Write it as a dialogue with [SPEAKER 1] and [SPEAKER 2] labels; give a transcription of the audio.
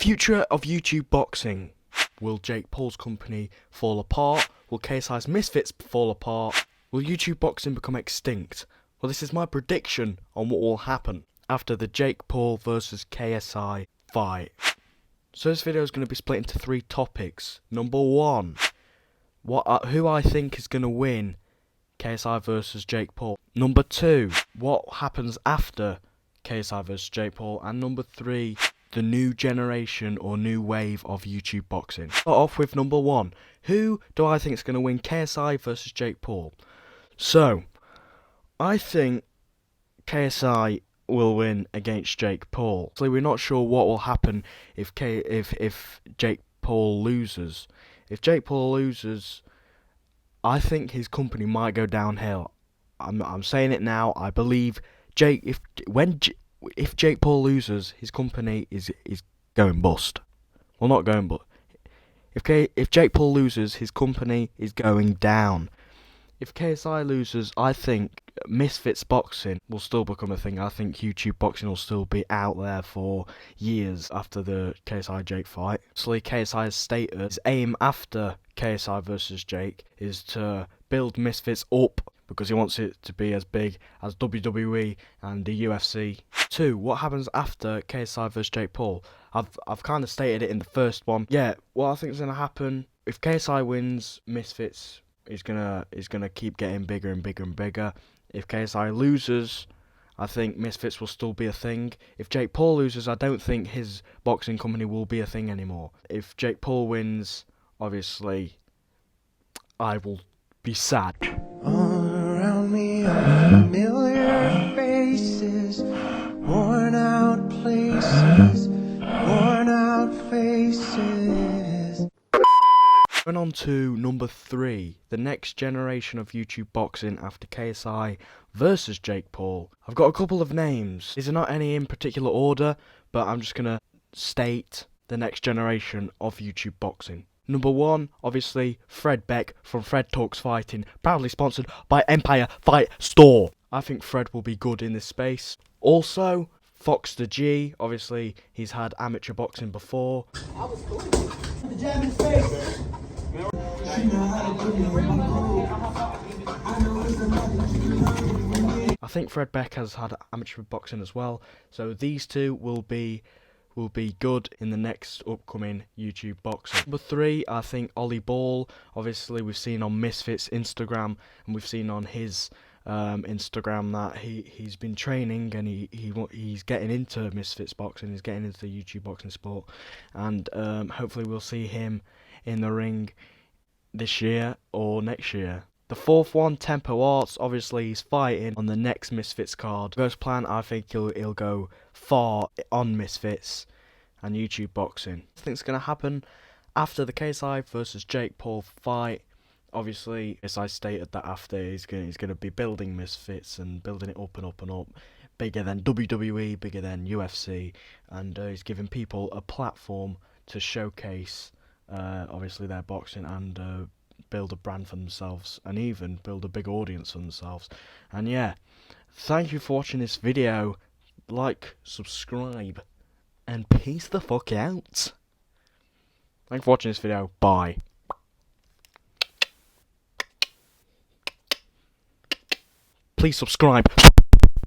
[SPEAKER 1] future of YouTube boxing. Will Jake Paul's company fall apart? Will KSI's Misfits fall apart? Will YouTube boxing become extinct? Well, this is my prediction on what will happen after the Jake Paul versus KSI fight. So this video is going to be split into 3 topics. Number 1, who I think is going to win KSI versus Jake Paul. Number 2, what happens after KSI versus Jake Paul. And number 3, the new generation or new wave of YouTube boxing. Start off with number 1. Who do I think is going to win KSI versus Jake Paul? So, I think KSI will win against Jake Paul. So we're not sure what will happen if Jake Paul loses. If Jake Paul loses, I think his company might go downhill. I'm saying it now. I believe if Jake Paul loses, his company is going bust. Well, not going, but if Jake Paul loses, his company is going down. If KSI loses, I think Misfits boxing will still become a thing. I think YouTube boxing will still be out there for years after the KSI Jake fight. Actually, KSI's stated his aim after KSI versus Jake is to build Misfits up because he wants it to be as big as WWE and the UFC. 2, what happens after KSI versus Jake Paul? I've kind of stated it in the first one. Yeah, what I think is going to happen, if KSI wins, Misfits is gonna keep getting bigger and bigger and bigger. If KSI loses, I think Misfits will still be a thing. If Jake Paul loses, I don't think his boxing company will be a thing anymore. If Jake Paul wins, obviously, I will be sad.
[SPEAKER 2] All around me are familiar faces, worn out places, worn out faces.
[SPEAKER 1] Going on to number 3, the next generation of YouTube boxing after KSI versus Jake Paul. I've got a couple of names. These are not any in particular order, but I'm just going to state the next generation of YouTube boxing. Number 1, obviously, Fred Beck from Fred Talks Fighting, proudly sponsored by Empire Fight Store. I think Fred will be good in this space. Also, Fox the G, obviously, he's had amateur boxing before.
[SPEAKER 3] I was cool. The jab in his face.
[SPEAKER 1] I think Fred Beck has had amateur boxing as well, so these two will be good in the next upcoming YouTube boxing. Number 3, I think Ollie Ball. Obviously, we've seen on Misfits Instagram, and we've seen on his Instagram that he's been training and he's getting into Misfits boxing. He's getting into the YouTube boxing sport, and hopefully we'll see him in the ring this year or next year. The 4th one, Tempo Arts. Obviously, he's fighting on the next Misfits card. First plan, I think he'll go far on Misfits and YouTube boxing. I think it's going to happen after the KSI versus Jake Paul fight. Obviously, as I stated that after, he's going to be building Misfits and building it up and up and up. Bigger than WWE, bigger than UFC. And he's giving people a platform to showcase obviously their boxing and build a brand for themselves and even build a big audience for themselves. And yeah, thank you for watching this video. Like, subscribe, and peace the fuck out. Thanks for watching this video. Bye. Please subscribe.